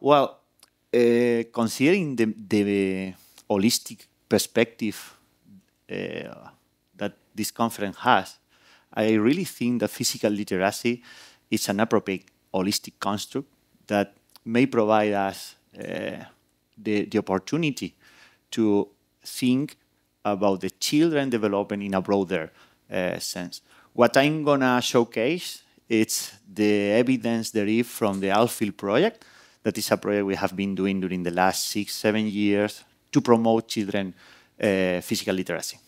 Well, considering the holistic perspective that this conference has, I really think that physical literacy is an appropriate holistic construct that may provide us the opportunity to think about the children development in a broader sense. What I'm gonna showcase is the evidence derived from the Outfield project. That is a project we have been doing during the last 6-7 years to promote children physical literacy.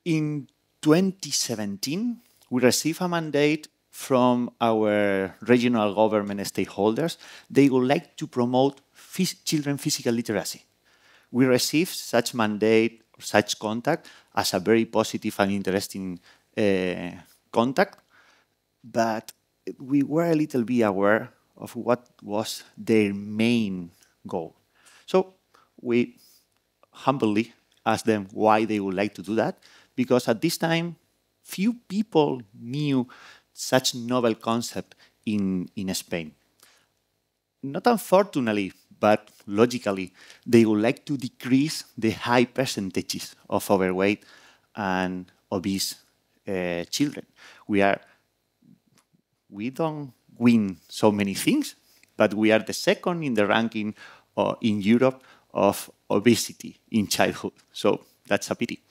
In 2017, we received a mandate from our regional government stakeholders. They would like to promote children physical literacy. We received such mandate, such contact as a very positive and interesting contact, but we were a little bit aware of what was their main goal. So we humbly asked them why they would like to do that, because at this time, few people knew such novel concept in Spain. Not unfortunately, but logically, they would like to decrease the high percentages of overweight and obese children. We don't win so many things, but we are the second in the ranking in Europe of obesity in childhood. So that's a pity.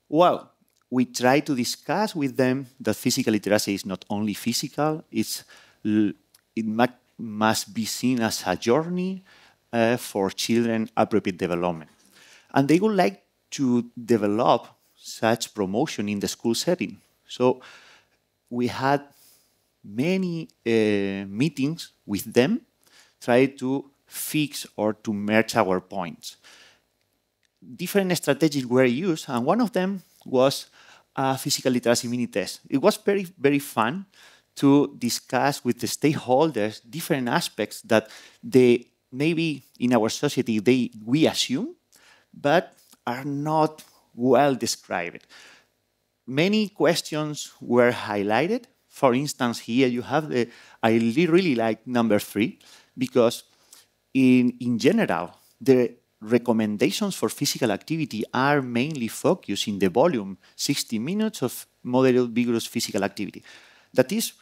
Well, we try to discuss with them that physical literacy is not only physical, it must be seen as a journey for children appropriate development. And they would like to develop such promotion in the school setting. So we had many meetings with them, try to fix or to merge our points. Different strategies were used, and one of them was a physical literacy mini test. It was very, very fun to discuss with the stakeholders different aspects that they maybe in our society we assume, but are not well described. Many questions were highlighted. For instance, here you have I really like number 3, because in general, the recommendations for physical activity are mainly focused in the volume, 60 minutes of moderate vigorous physical activity. That is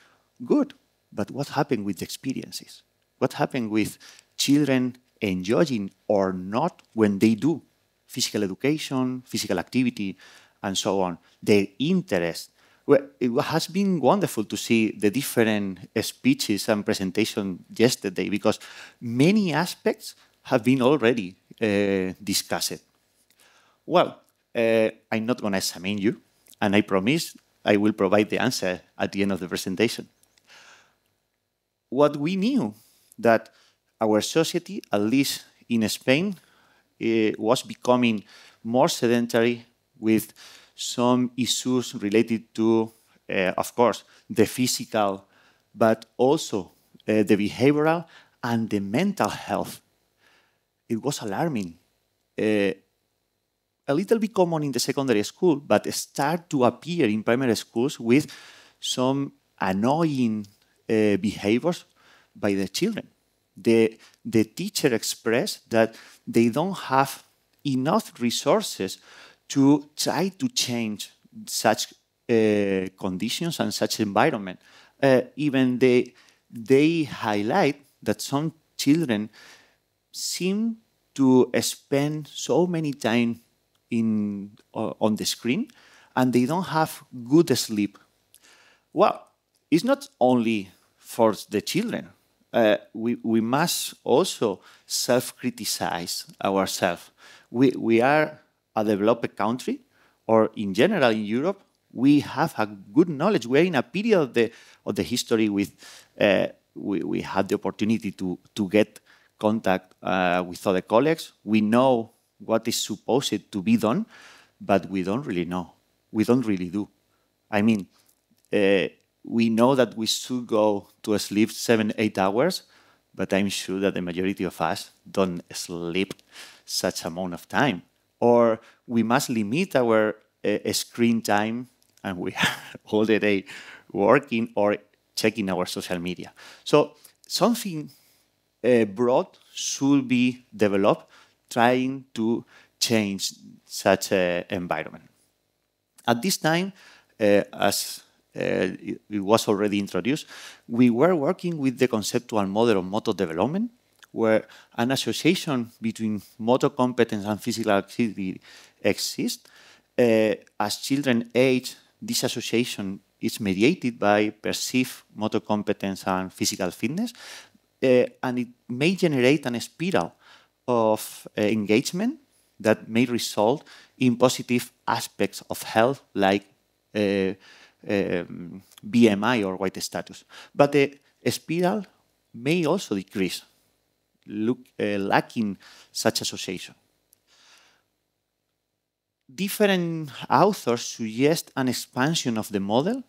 good, but what happened with the experiences? What happened with children enjoying or not when they do physical education, physical activity, and so on? Their interest. Well, it has been wonderful to see the different speeches and presentations yesterday, because many aspects have been already discussed. Well, I'm not going to examine you, and I promise I will provide the answer at the end of the presentation. What we knew that our society, at least in Spain, was becoming more sedentary, with some issues related to, of course, the physical, but also the behavioral and the mental health. It was alarming. A little bit common in the secondary school, but start to appear in primary schools with some annoying behaviors by the children. The teacher expressed that they don't have enough resources to try to change such conditions and such environment. Even they highlight that some children seem to spend so many time on the screen, and they don't have good sleep. Well, it's not only for the children. We must also self-criticize ourselves. We are a developed country, or in general in Europe, we have a good knowledge. We are in a period of the history with we had the opportunity to get contact with other colleagues. We know what is supposed to be done, but we don't really know. We don't really do. I mean, we know that we should go to sleep 7-8 hours, but I'm sure that the majority of us don't sleep such amount of time. Or we must limit our screen time, and we are all the day working or checking our social media. So something broad should be developed trying to change such an environment. At this time, as it was already introduced, we were working with the conceptual model of motor development, where an association between motor competence and physical activity exists. As children age, this association is mediated by perceived motor competence and physical fitness, and it may generate a spiral of engagement that may result in positive aspects of health, like BMI or weight status. But the spiral may also decrease, lacking such association. Different authors suggest an expansion of the model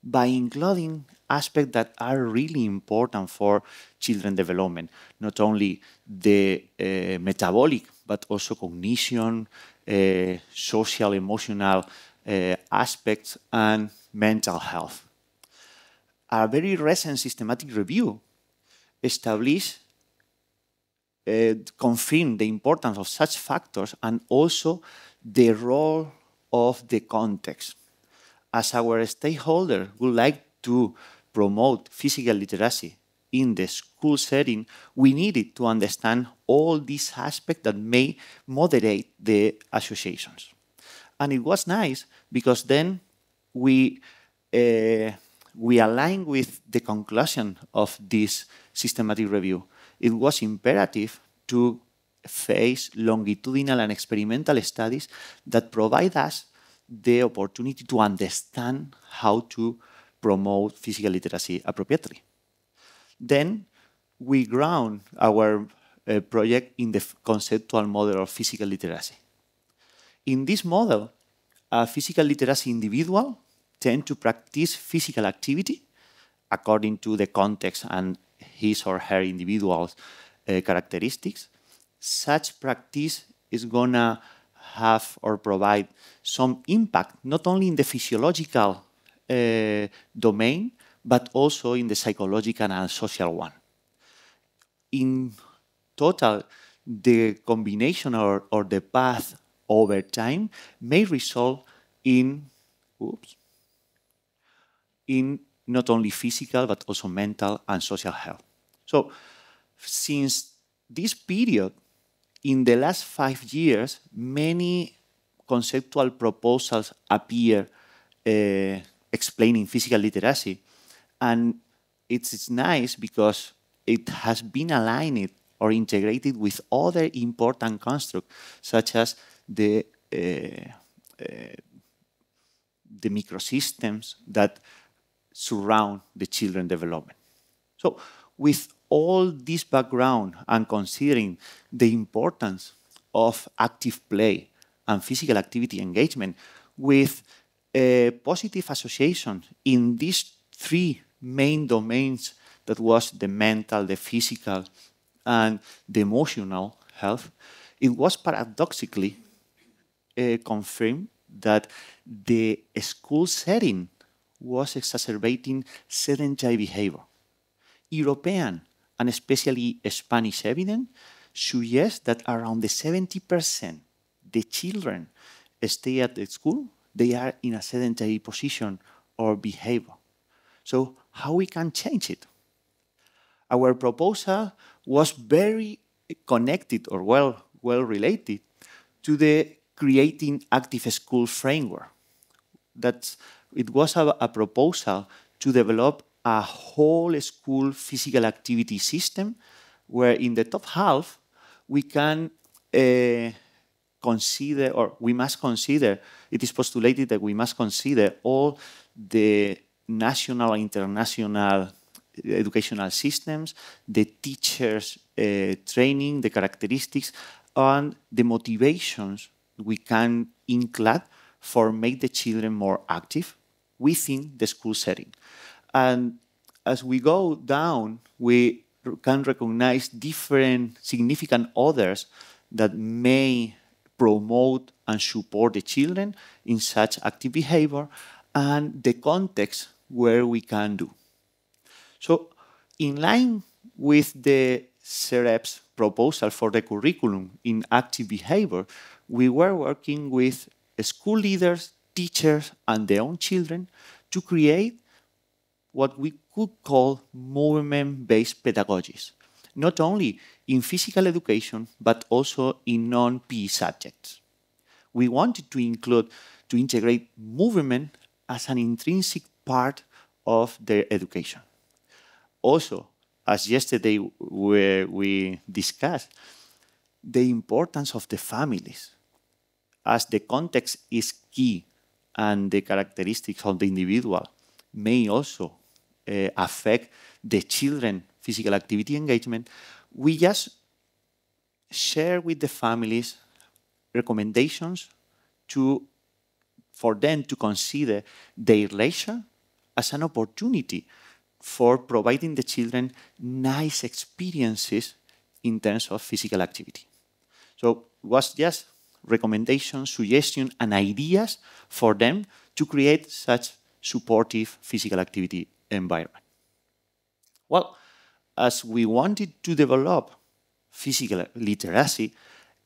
by including aspects that are really important for children development, not only the metabolic, but also cognition, social, emotional aspects, and mental health. A very recent systematic review established, confirmed the importance of such factors and also the role of the context. As our stakeholder would like to promote physical literacy in the school setting, we needed to understand all these aspects that may moderate the associations. And it was nice because then we aligned with the conclusion of this systematic review. It was imperative to face longitudinal and experimental studies that provide us the opportunity to understand how to promote physical literacy appropriately. Then we ground our project in the conceptual model of physical literacy. In this model, a physical literacy individual tends to practice physical activity according to the context and his or her individual characteristics. Such practice is going to have or provide some impact, not only in the physiological domain, but also in the psychological and social one. In total, the combination or the path over time may result in not only physical, but also mental and social health. So, since this period, in the last 5 years, many conceptual proposals appear explaining physical literacy. And it's nice because it has been aligned or integrated with other important constructs, such as the microsystems that surround the children's development. So with all this background and considering the importance of active play and physical activity engagement with a positive association in these 3 main domains, that was the mental, the physical, and the emotional health, it was paradoxically confirmed that the school setting was exacerbating sedentary behavior. European and especially Spanish evidence suggests that around the 70% the children stay at the school, they are in a sedentary position or behavior. So how we can change it? Our proposal was very connected or well related to the creating active school framework. It was a proposal to develop a whole school physical activity system where in the top half we can consider, or we must consider, it is postulated that we must consider all the national and international educational systems, the teachers' training, the characteristics, and the motivations we can include for make the children more active within the school setting. And as we go down, we can recognize different significant others that may promote and support the children in such active behavior and the context where we can do. So in line with the CIAPSE proposal for the curriculum in active behavior, we were working with school leaders, teachers, and their own children to create what we could call movement-based pedagogies, not only in physical education, but also in non-PE subjects. We wanted to integrate movement as an intrinsic part of their education. Also, as yesterday we discussed, the importance of the families, as the context is key and the characteristics of the individual may also affect the children's physical activity engagement. We just share with the families recommendations for them to consider their leisure as an opportunity for providing the children nice experiences in terms of physical activity. So it was just recommendations, suggestions, and ideas for them to create such supportive physical activity environment. Well, as we wanted to develop physical literacy,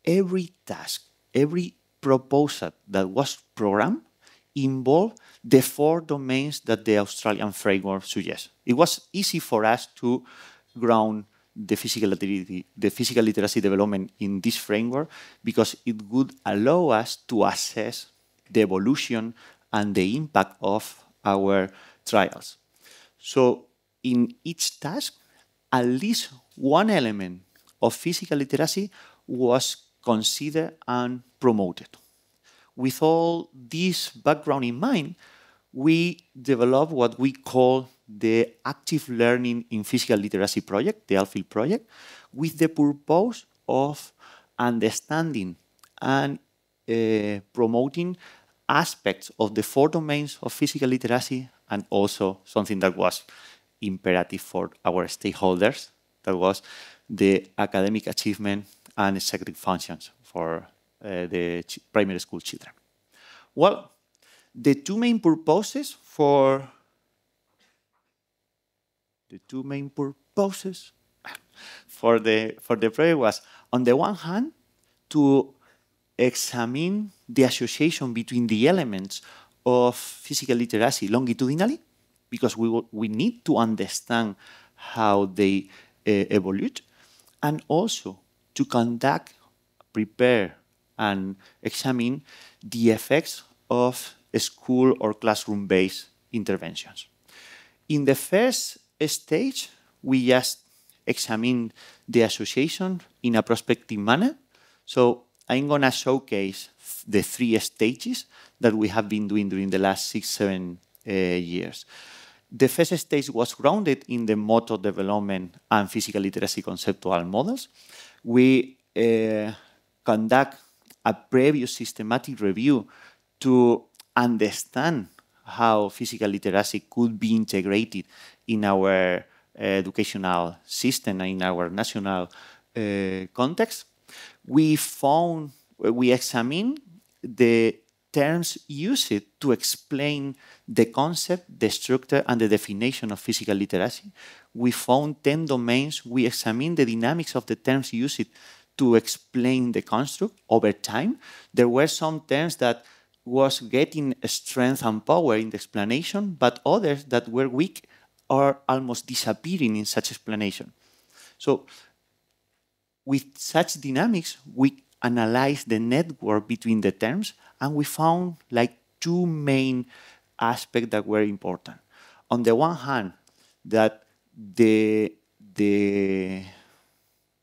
every task, every proposal that was programmed involved the 4 domains that the Australian framework suggests. It was easy for us to ground the physical literacy development in this framework because it would allow us to assess the evolution and the impact of our trials. So in each task, at least one element of physical literacy was considered and promoted. With all this background in mind, we developed what we call the Active Learning in Physical Literacy project, the ALPHIL project, with the purpose of understanding and promoting aspects of the 4 domains of physical literacy, and also something that was imperative for our stakeholders, that was the academic achievement and executive functions for the primary school children. Well, the 2 main purposes for the project was, on the one hand, to examine the association between the elements of physical literacy longitudinally, because we need to understand how they evolve, and also to conduct, prepare, and examine the effects of school or classroom-based interventions. In the first stage, we just examine the association in a prospective manner. So I'm going to showcase the 3 stages that we have been doing during the last 6-7 years. The first stage was grounded in the motor development and physical literacy conceptual models. We conduct a previous systematic review to understand how physical literacy could be integrated in our educational system, in our national context. We examined the terms used to explain the concept, the structure, and the definition of physical literacy. We found 10 domains. We examined the dynamics of the terms used to explain the construct over time. There were some terms that was getting strength and power in the explanation, but others that were weak or almost disappearing in such explanation. So with such dynamics, we analyzed the network between the terms, and we found like 2 main aspects that were important. On the one hand, that the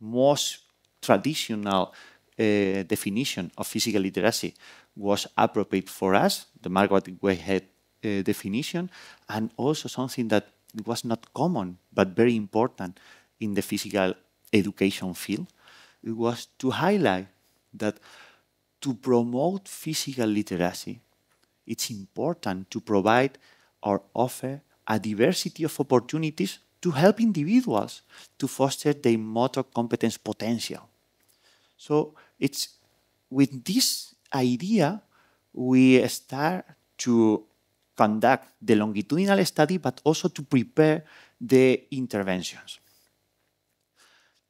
most traditional definition of physical literacy was appropriate for us, the Margaret Whitehead definition, and also something that was not common but very important in the physical education field. It was to highlight that to promote physical literacy, it's important to provide or offer a diversity of opportunities to help individuals to foster their motor competence potential. So it's with this idea, we start to conduct the longitudinal study, but also to prepare the interventions.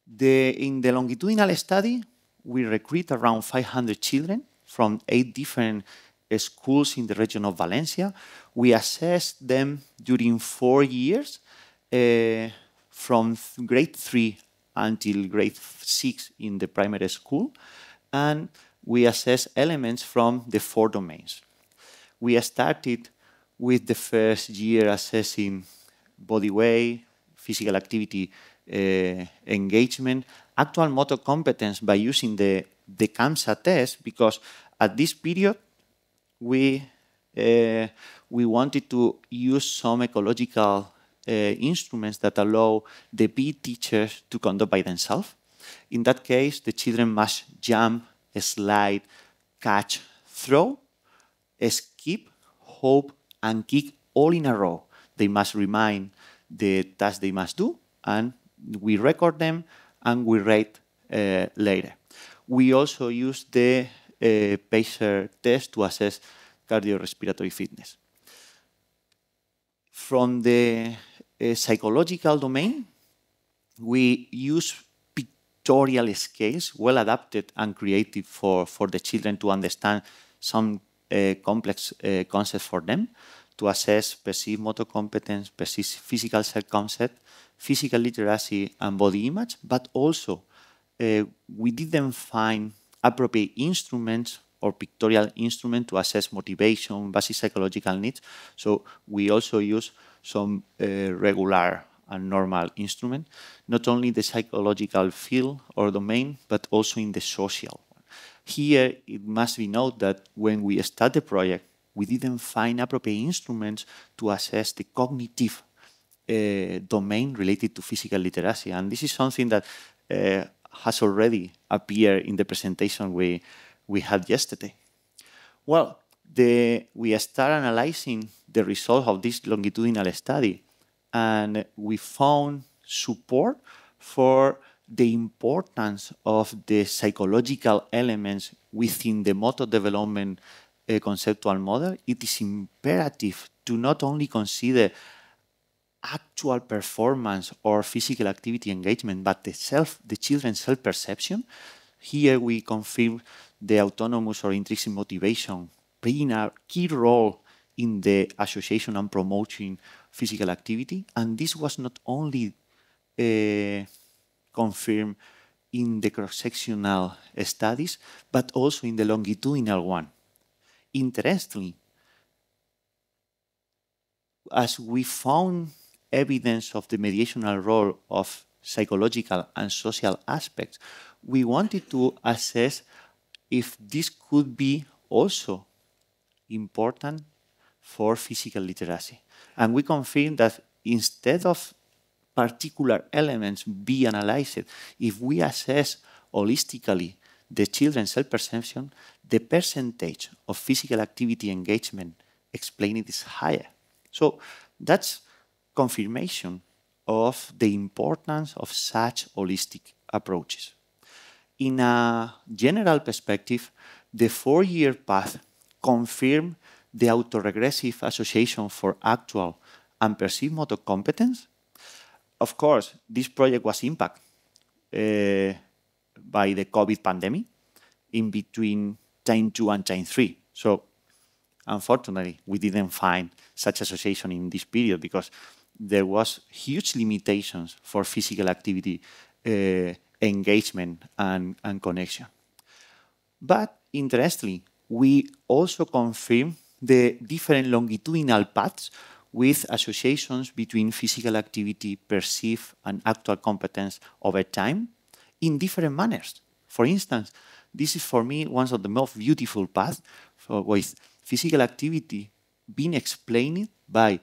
In the longitudinal study, we recruit around 500 children from 8 different schools in the region of Valencia. We assessed them during 4 years, from grade 3 until grade 6 in the primary school, and we assess elements from the 4 domains. We started with the first year assessing body weight, physical activity, engagement, actual motor competence by using the CIAPSE test, because at this period we wanted to use some ecological instruments that allow the PE teachers to conduct by themselves. In that case, the children must jump, slide, catch, throw, skip, hop, and kick all in a row. They must remind the tasks they must do, and we record them and we rate later. We also use the PHzh test to assess cardiorespiratory fitness. From the psychological domain, we use pictorial scales, well adapted and creative for the children to understand some complex concepts for them, to assess perceived motor competence, perceived physical self-concept, physical literacy, and body image, but also we didn't find appropriate instruments or pictorial instruments to assess motivation, basic psychological needs. So we also use some regular and normal instruments, not only the psychological field or domain, but also in the social one. Here, it must be noted that when we start the project, we didn't find appropriate instruments to assess the cognitive domain related to physical literacy. And this is something that has already appeared in the presentation we had yesterday. Well, we start analyzing the result of this longitudinal study, and we found support for the importance of the psychological elements within the motor development conceptual model. It is imperative to not only consider actual performance or physical activity engagement, but the children's self-perception. Here we confirm the autonomous or intrinsic motivation playing a key role in the association and promoting physical activity. And this was not only confirmed in the cross-sectional studies, but also in the longitudinal one. Interestingly, as we found evidence of the mediational role of psychological and social aspects, we wanted to assess if this could be also important for physical literacy. And we confirmed that instead of particular elements be analyzed, if we assess holistically the children's self-perception, the percentage of physical activity engagement explained is higher. So that's confirmation of the importance of such holistic approaches. In a general perspective, the 4-year path confirmed the autoregressive association for actual and perceived motor competence. Of course, this project was impacted by the COVID pandemic in between time 2 and time 3. So unfortunately, we didn't find such association in this period because there was huge limitations for physical activity engagement and connection. But interestingly, we also confirm the different longitudinal paths with associations between physical activity, perceived and actual competence over time in different manners. For instance, this is for me one of the most beautiful paths with physical activity being explained by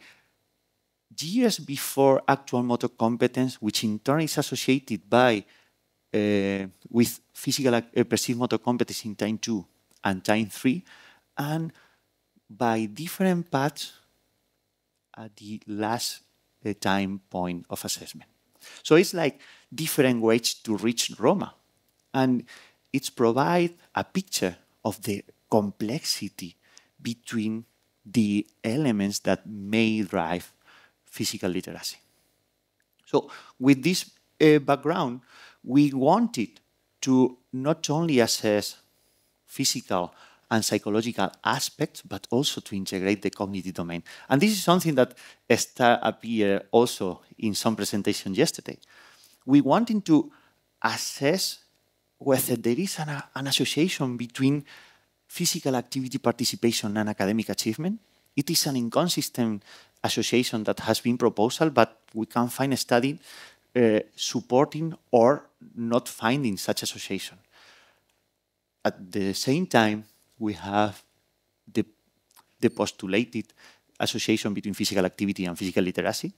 years before actual motor competence, which in turn is associated with physical perceived motor competence in time 2 and time 3, and by different paths at the last time point of assessment. So it's like different ways to reach Roma, and it provides a picture of the complexity between the elements that may drive physical literacy. So with this background, we wanted to not only assess physical and psychological aspects, but also to integrate the cognitive domain. And this is something that appeared also in some presentation yesterday. We wanted to assess whether there is an association between physical activity participation and academic achievement. It is an inconsistent association that has been proposed, but we can find a study supporting or not finding such association. At the same time, we have the postulated association between physical activity and physical literacy.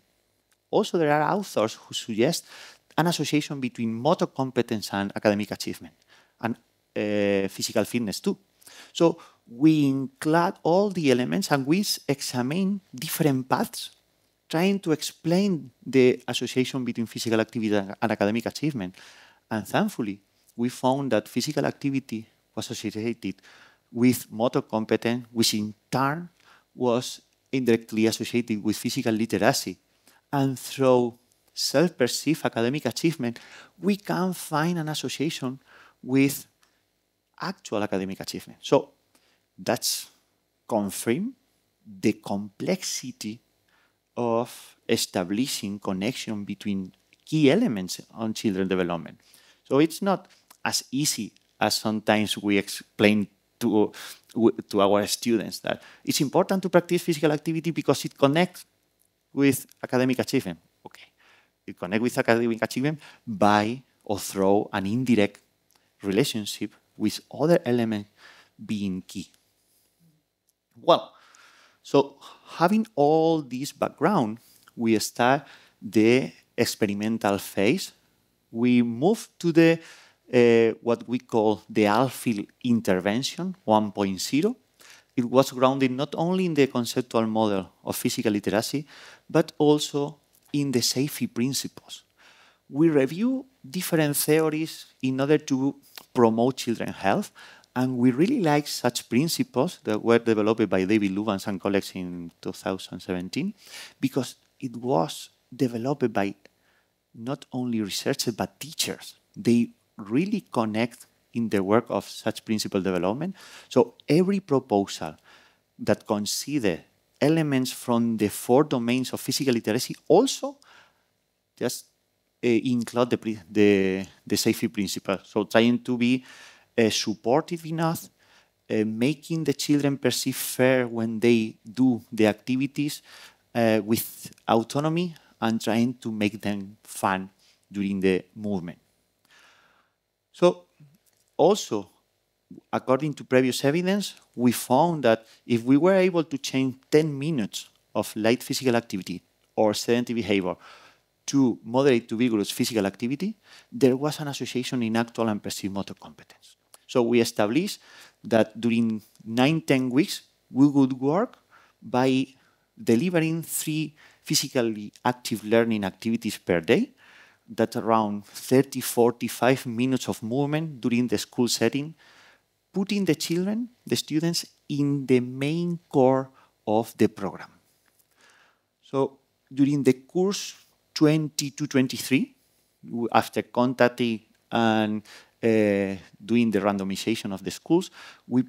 Also, there are authors who suggest an association between motor competence and academic achievement, and physical fitness too. So we include all the elements and we examine different paths, trying to explain the association between physical activity and academic achievement. And thankfully, we found that physical activity was associated with motor competence, which in turn was indirectly associated with physical literacy. And through self-perceived academic achievement, we can find an association with actual academic achievement. So that's confirmed the complexity of establishing connection between key elements on children's development. So it's not as easy as sometimes we explain to our students that it's important to practice physical activity because it connects with academic achievement. Okay, it connects with academic achievement by or through an indirect relationship with other elements being key. Well, so having all this background, we start the experimental phase. We move to the what we call the Alfield intervention 1.0. It was grounded not only in the conceptual model of physical literacy, but also in the safety principles. We review different theories in order to promote children's health, and we really like such principles that were developed by David Lubans and colleagues in 2017, because it was developed by not only researchers, but teachers. They really connect in the work of such principle development. So every proposal that consider elements from the 4 domains of physical literacy also just include the safety principle. So trying to be supportive enough, making the children perceive fair when they do the activities with autonomy, and trying to make them fun during the movement. So also, according to previous evidence, we found that if we were able to change 10 minutes of light physical activity or sedentary behavior to moderate to vigorous physical activity, there was an association in actual and perceived motor competence. So we established that during 9-10 weeks, we would work by delivering 3 physically active learning activities per day. That's around 30-45 minutes of movement during the school setting, putting the children, the students, in the main core of the program. So during the course 20-23, after contacting and doing the randomization of the schools, we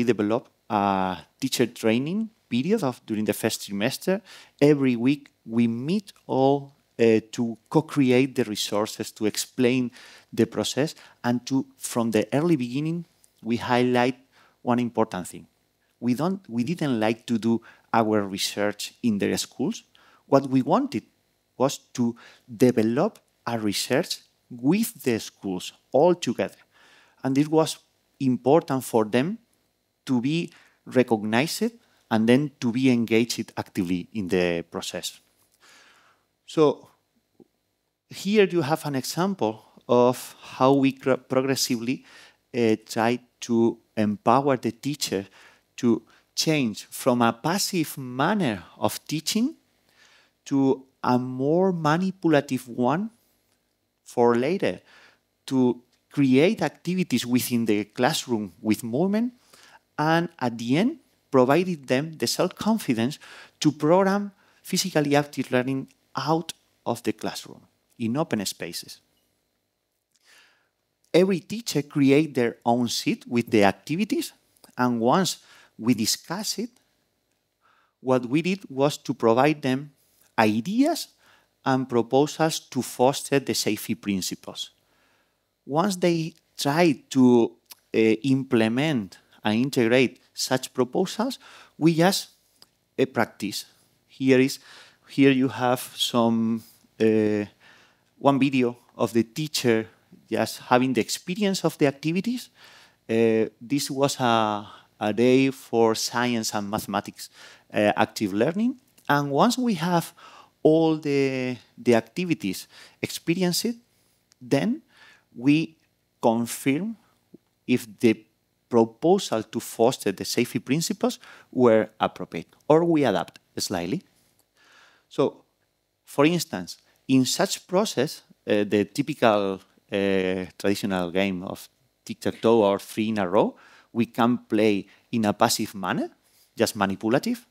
develop a teacher training period during the first trimester. Every week we meet all to co-create the resources, to explain the process, and from the early beginning, we highlight one important thing. We didn't like to do our research in their schools. What we wanted was to develop a research with the schools all together. And it was important for them to be recognized and then to be engaged actively in the process. So here you have an example of how we progressively try to empower the teacher to change from a passive manner of teaching to a more manipulative one for later, to create activities within the classroom with movement, and at the end, provided them the self-confidence to program physically active learning out of the classroom, in open spaces. every teacher create their own sheet with the activities, and once we discuss it, what we did was to provide them ideas and proposals to foster the safety principles. Once they try to implement and integrate such proposals, we just practice. Here you have some one video of the teacher just having the experience of the activities. This was a day for science and mathematics active learning. And once we have all the activities experienced, then we confirm if the proposal to foster the safety principles were appropriate, or we adapt slightly. So, for instance, in such process, the typical traditional game of tic-tac-toe or 3 in a row, we can play in a passive manner, just manipulative,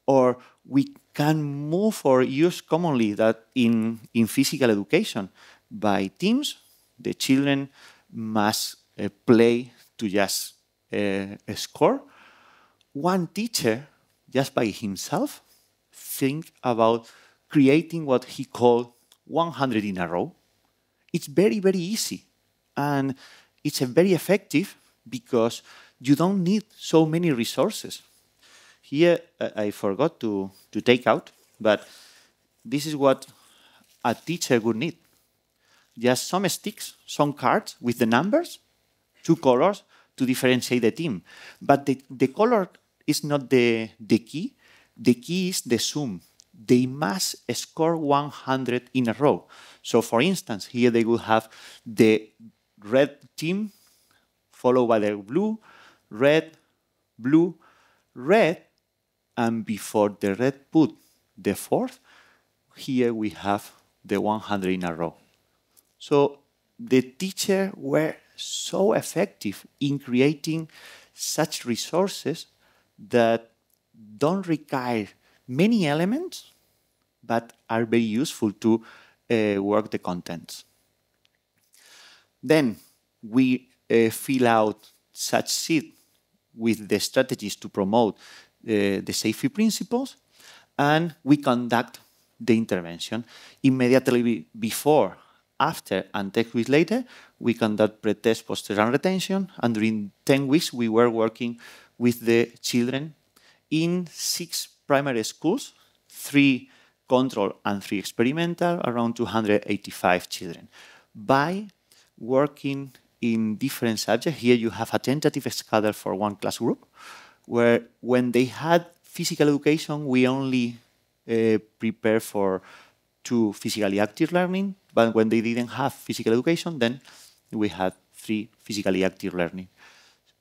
or we can move or use commonly that in physical education by teams. The children must play to just score. One teacher, just by himself, think about creating what he called 100 in a row. It's very, very easy. And it's very effective because you don't need so many resources. Here, I forgot to take out, but this is what a teacher would need. Just some sticks, some cards with the numbers, 2 colors to differentiate the team. But the color is not the key. The key is the sum. They must score 100 in a row. So for instance, here they will have the red team followed by the blue, red, blue, red, and before the red put the 4th, here we have the 100 in a row. So the teachers were so effective in creating such resources that don't require many elements, but are very useful to work the contents. Then we fill out such sheet with the strategies to promote the safety principles, and we conduct the intervention. Immediately before, after, and 10 weeks later, we conduct pre-test, post-test, and retention, and during 10 weeks we were working with the children in 6 primary schools, 3 control and 3 experimental, around 285 children. By working in different subjects, here you have a tentative schedule for 1 class group, where when they had physical education, we only prepare for 2 physically active learning, but when they didn't have physical education, then we had 3 physically active learning.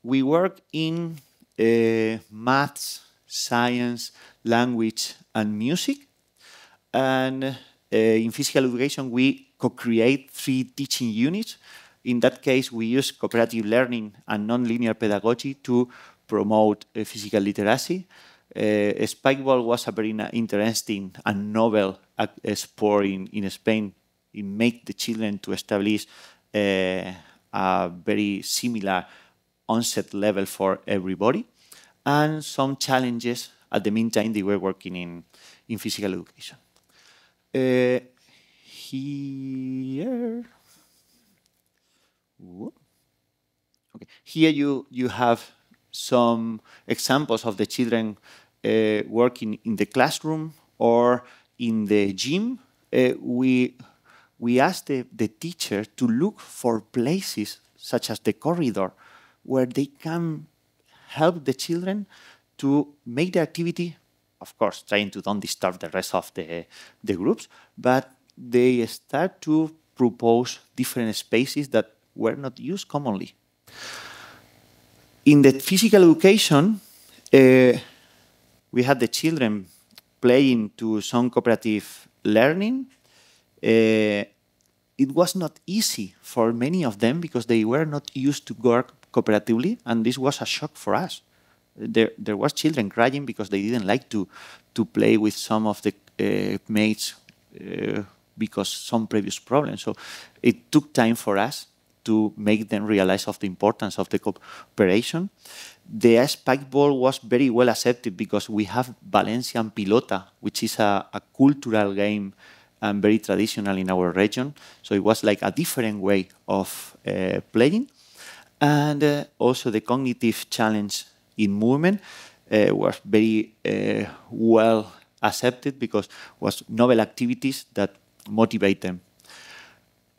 We work in maths, science, language, and music. And in physical education, we co-create 3 teaching units. In that case, we use cooperative learning and non-linear pedagogy to promote physical literacy. Spikeball was a very interesting and novel sport in Spain. It made the children to establish a very similar onset level for everybody, and some challenges at the meantime they were working in physical education. Here you have some examples of the children working in the classroom or in the gym. We asked the teacher to look for places such as the corridor where they can help the children to make the activity, of course, trying to don't disturb the rest of the groups, but they start to propose different spaces that were not used commonly. In the physical education, we had the children playing to some cooperative learning. It was not easy for many of them because they were not used to work cooperatively, and this was a shock for us. There was children crying because they didn't like to play with some of the mates because some previous problems. So it took time for us to make them realize of the importance of the cooperation. The spike ball was very well accepted because we have Valencia and Pilota, which is a cultural game and very traditional in our region. So it was like a different way of playing. And also the cognitive challenge in movement was very well accepted because it was novel activities that motivate them.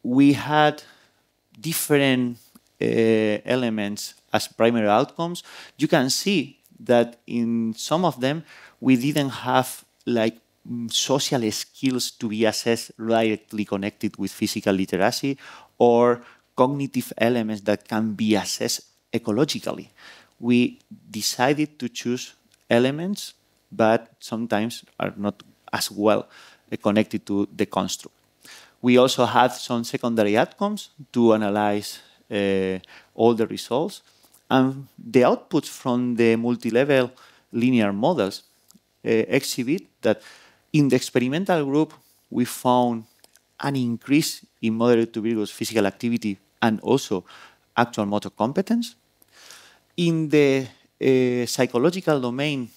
We had different elements as primary outcomes. You can see that in some of them, we didn't have like social skills to be assessed directly connected with physical literacy or cognitive elements that can be assessed ecologically. We decided to choose elements, but sometimes are not as well connected to the construct. We also had some secondary outcomes to analyze all the results. And the outputs from the multi-level linear models exhibit that in the experimental group, we found an increase in moderate to vigorous physical activity and also actual motor competence. In the psychological domain,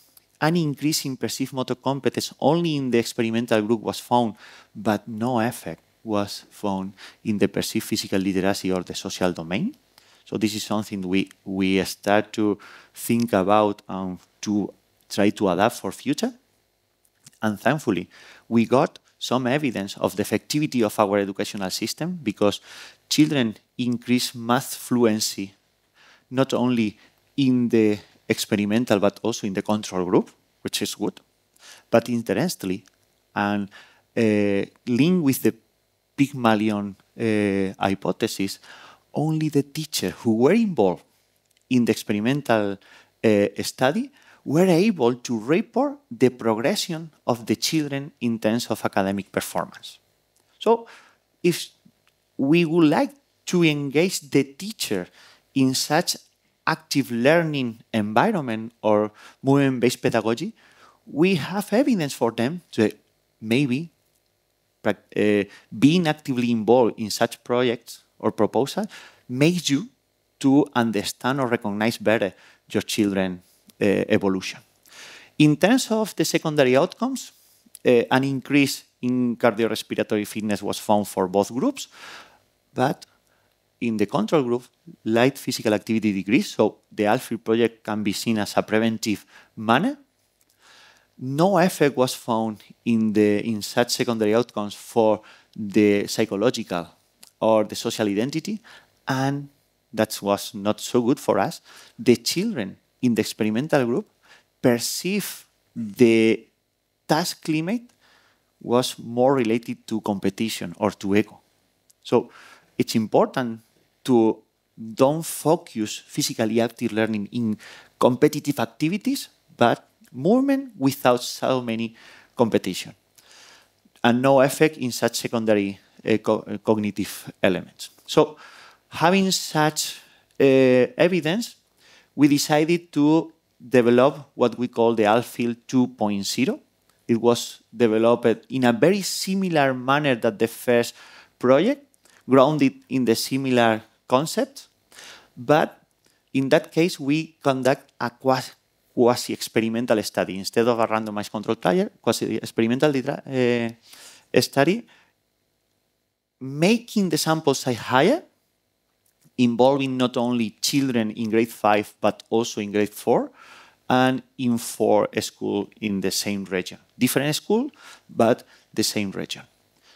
an increase in perceived motor competence only in the experimental group was found, but no effect was found in the perceived physical literacy or the social domain. So this is something we start to think about and to try to adapt for future. And thankfully, we got some evidence of the effectivity of our educational system because children increase math fluency not only in the experimental but also in the control group, which is good. But interestingly, and linked with the Pygmalion hypothesis, only the teachers who were involved in the experimental study were able to report the progression of the children in terms of academic performance. So if we would like to engage the teacher in such active learning environment or movement-based pedagogy, we have evidence for them to maybe being actively involved in such projects or proposals makes you to understand or recognize better your children's evolution. In terms of the secondary outcomes, an increase in cardiorespiratory fitness was found for both groups, but in the control group, light physical activity decreased, so the ALFIR project can be seen as a preventive manner. No effect was found in such secondary outcomes for the psychological or the social identity, and that was not so good for us. The children in the experimental group perceive the task climate was more related to competition or to ego. So it's important to don't focus physically active learning in competitive activities, but movement without so many competition. And no effect in such secondary cognitive elements. So having such evidence, we decided to develop what we call the ALFIL 2.0. It was developed in a very similar manner than the first project, grounded in the similar concepts, but in that case, we conduct a quasi-experimental study. Instead of a randomized controlled trial, quasi-experimental study, making the sample size higher, involving not only children in grade 5, but also in grade 4, and in 4 schools in the same region. Different school, but the same region.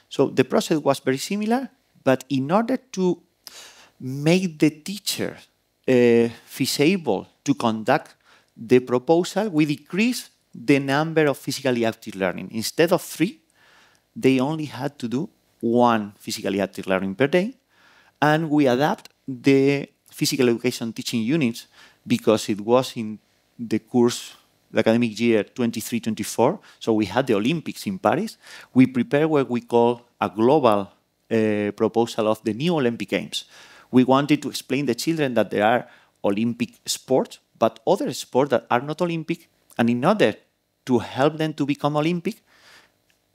So the process was very similar, but in order to make the teacher feasible to conduct the proposal, we decreased the number of physically active learning. Instead of 3, they only had to do 1 physically active learning per day, and we adapt the physical education teaching units because it was in the course, the academic year 23-24, so we had the Olympics in Paris. We prepared what we call a global proposal of the new Olympic Games. We wanted to explain to the children that there are Olympic sports, but other sports that are not Olympic, and in order to help them to become Olympic,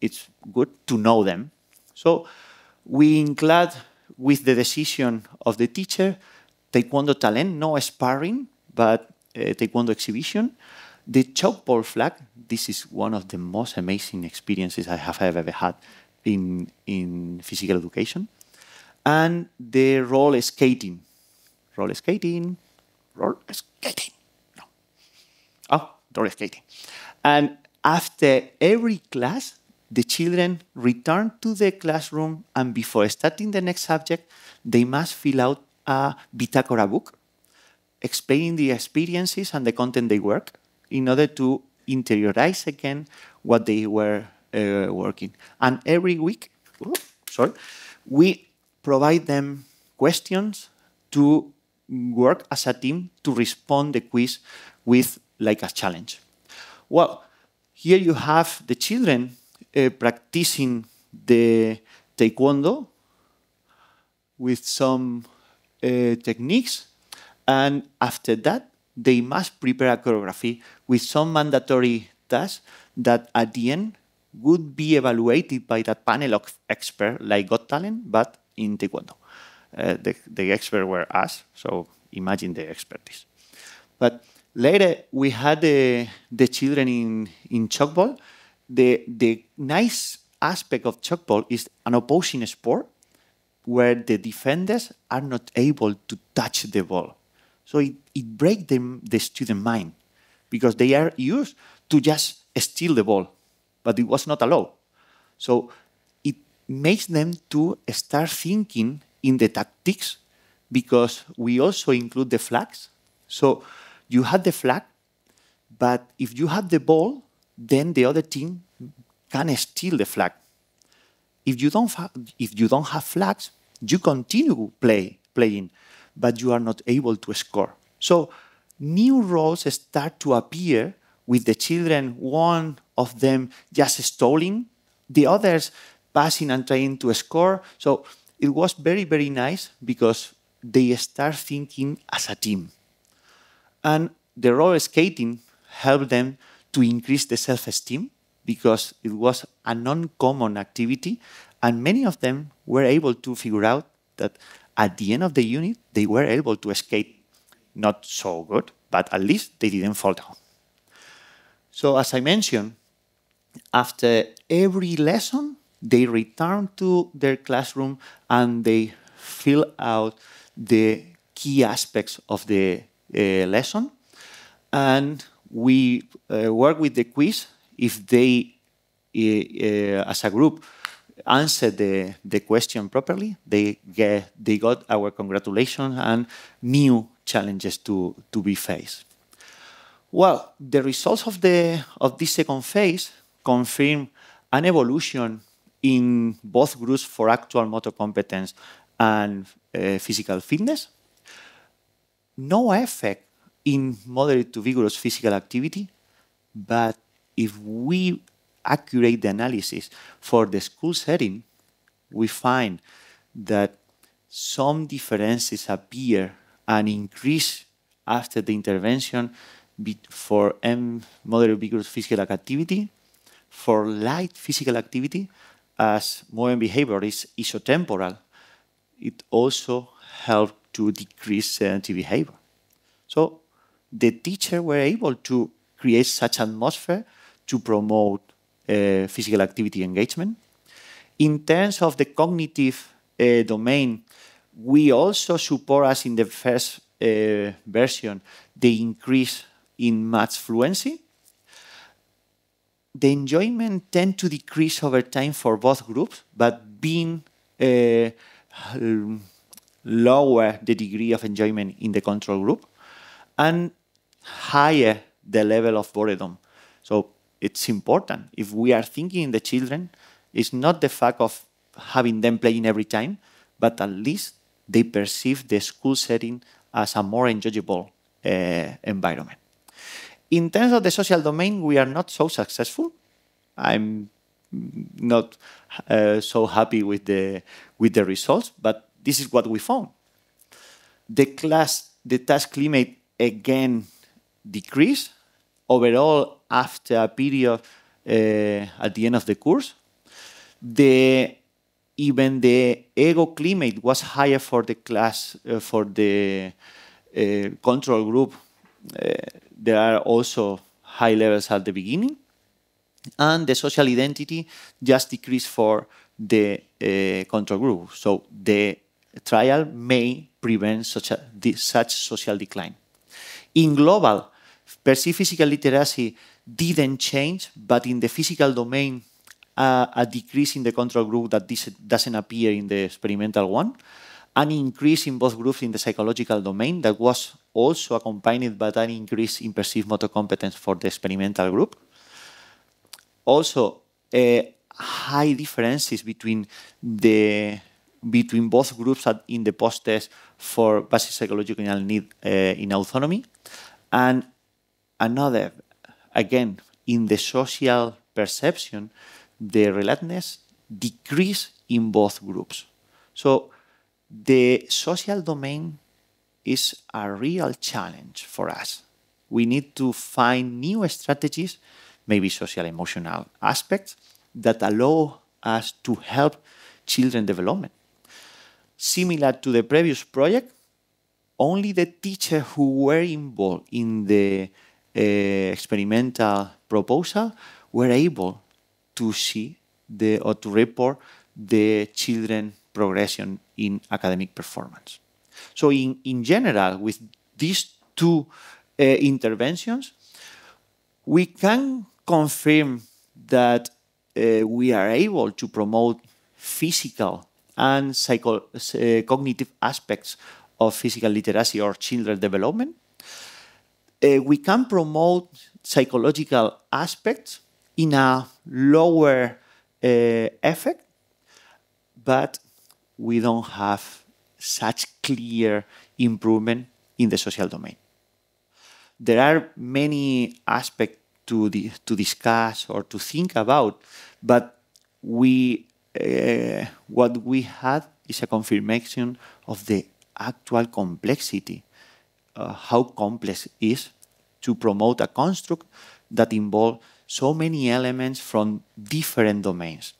it's good to know them. So we include with the decision of the teacher, taekwondo talent, no sparring, but taekwondo exhibition. The chalkboard flag, this is one of the most amazing experiences I have ever had in physical education. And the roller skating. Roller skating. Roller skating. No. Oh, roller skating. And after every class, the children return to the classroom, and before starting the next subject, they must fill out a Bitácora book explaining the experiences and the content they work in order to interiorize again what they were working. And every week, we provide them questions to work as a team to respond the quiz with like a challenge. Well, here you have the children practicing the taekwondo with some techniques, and after that, they must prepare a choreography with some mandatory tasks that at the end would be evaluated by that panel of experts like Got Talent, but in taekwondo. The experts were us, so imagine the expertise. But later, we had the children in chalkball. The nice aspect of chalkball is an opposing sport where the defenders are not able to touch the ball. So it breaks the student mind because they are used to just steal the ball, but it was not allowed. So it makes them to start thinking in the tactics because we also include the flags. So you have the flag, but if you have the ball, then the other team can steal the flag. If you don't have flags, you continue playing, but you are not able to score. So new roles start to appear with the children, one of them just stalling, the others passing and trying to score. So it was very, very nice because they start thinking as a team. And the roller skating helped them to increase the self-esteem because it was a non-common activity, and many of them were able to figure out that at the end of the unit, they were able to skate not so good, but at least they didn't fall down. So as I mentioned, after every lesson, they return to their classroom and they fill out the key aspects of the lesson. And we work with the quiz. If they, as a group, answer the question properly, they got our congratulations and new challenges to be faced. Well, the results of this second phase confirm an evolution in both groups for actual motor competence and physical fitness. No effect in moderate to vigorous physical activity, but if we accurate the analysis for the school setting, we find that some differences appear and increase after the intervention for moderate vigorous physical activity. For light physical activity, as movement behavior is isotemporal, it also helped to decrease sedentary behavior. So the teachers were able to create such atmosphere to promote physical activity engagement. In terms of the cognitive domain, we also support, as in the first version, the increase in math fluency. The enjoyment tends to decrease over time for both groups, but being lower the degree of enjoyment in the control group and higher the level of boredom. So it's important. If we are thinking in the children, it's not the fact of having them playing every time, but at least they perceive the school setting as a more enjoyable environment. In terms of the social domain, we are not so successful. I'm not so happy with the results, but this is what we found. The task limit again decreased overall after a period at the end of the course. The even the ego climate was higher for the class, for the control group, there are also high levels at the beginning. And the social identity just decreased for the control group. So the trial may prevent such social decline. In global, perceived physical literacy didn't change, but in the physical domain, a decrease in the control group that doesn't appear in the experimental one, an increase in both groups in the psychological domain that was also accompanied by an increase in perceived motor competence for the experimental group. Also, high differences between both groups in the post-test for basic psychological need in autonomy. And another, again, in the social perception, the relatedness decreased in both groups. So the social domain is a real challenge for us. We need to find new strategies, maybe social emotional aspects, that allow us to help children development. Similar to the previous project, only the teachers who were involved in the experimental proposal were able to see or to report the children progression in academic performance. So in general, with these two interventions, we can confirm that we are able to promote physical and cognitive aspects of physical literacy or children development. We can promote psychological aspects in a lower effect, but we don't have such clear improvement in the social domain. There are many aspects to discuss or to think about, but what we had is a confirmation of the actual complexity, how complex it is to promote a construct that involves so many elements from different domains.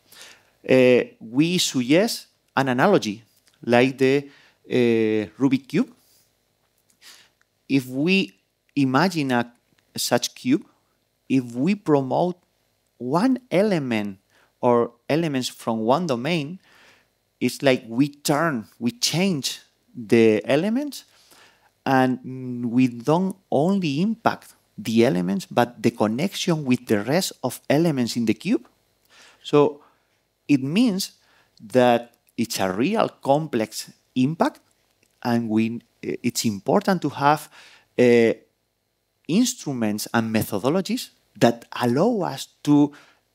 We suggest an analogy like the Rubik cube. If we imagine such cube, if we promote one element or elements from one domain, it's like we change the elements, and we don't only impact the elements, but the connection with the rest of elements in the cube. So it means that it's a real complex impact, and it's important to have instruments and methodologies that allow us to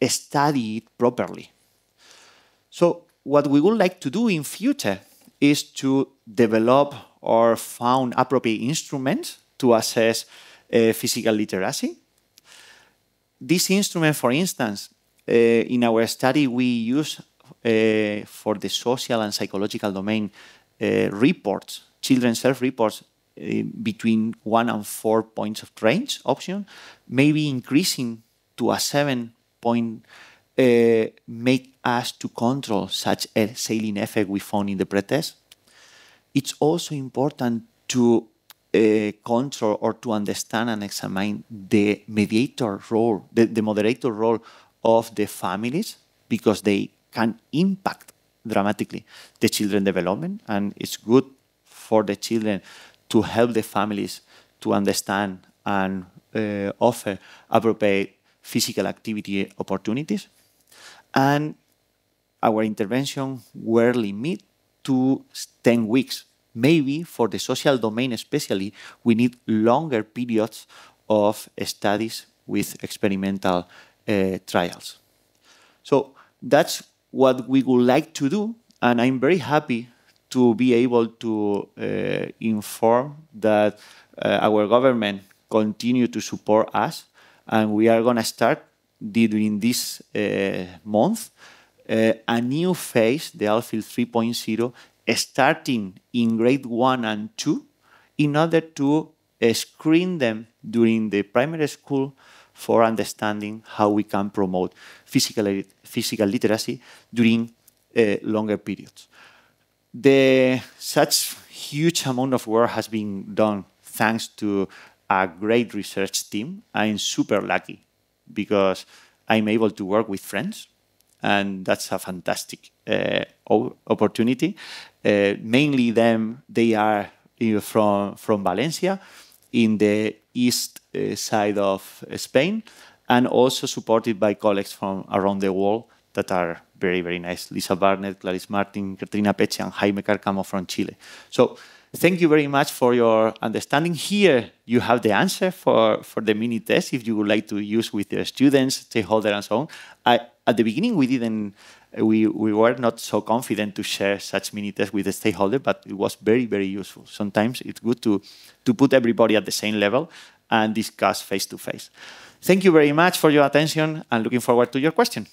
study it properly. So what we would like to do in future is to develop or found appropriate instruments to assess physical literacy. This instrument, for instance, in our study we use for the social and psychological domain reports, children's self-reports between 1 and 4 points of range option, maybe increasing to a 7 point make us to control such a sailing effect we found in the pretest. It's also important to control or to understand and examine the mediator role, the moderator role of the families, because they can impact dramatically the children's development, and it's good for the children to help the families to understand and offer appropriate physical activity opportunities. And our intervention were limited to 10 weeks. Maybe for the social domain especially, we need longer periods of studies with experimental trials. So that's what we would like to do, and I'm very happy to be able to inform that our government continue to support us, and we are going to start during this month a new phase, the Alfield 3.0, starting in grade 1 and 2, in order to screen them during the primary school for understanding how we can promote physical literacy during longer periods. Such huge amount of work has been done thanks to a great research team. I'm super lucky because I'm able to work with friends, and that's a fantastic opportunity. Mainly they are from Valencia, in the east side of Spain, and also supported by colleagues from around the world that are very, very nice. Lisa Barnett, Clarice Martin, Katrina Peche, and Jaime Carcamo from Chile. So thank you very much for your understanding. Here you have the answer for the mini test if you would like to use with your students, stakeholders, and so on. At the beginning, we were not so confident to share such mini tests with the stakeholder, but it was very, very useful. Sometimes it's good to put everybody at the same level and discuss face-to-face. Thank you very much for your attention, and looking forward to your question.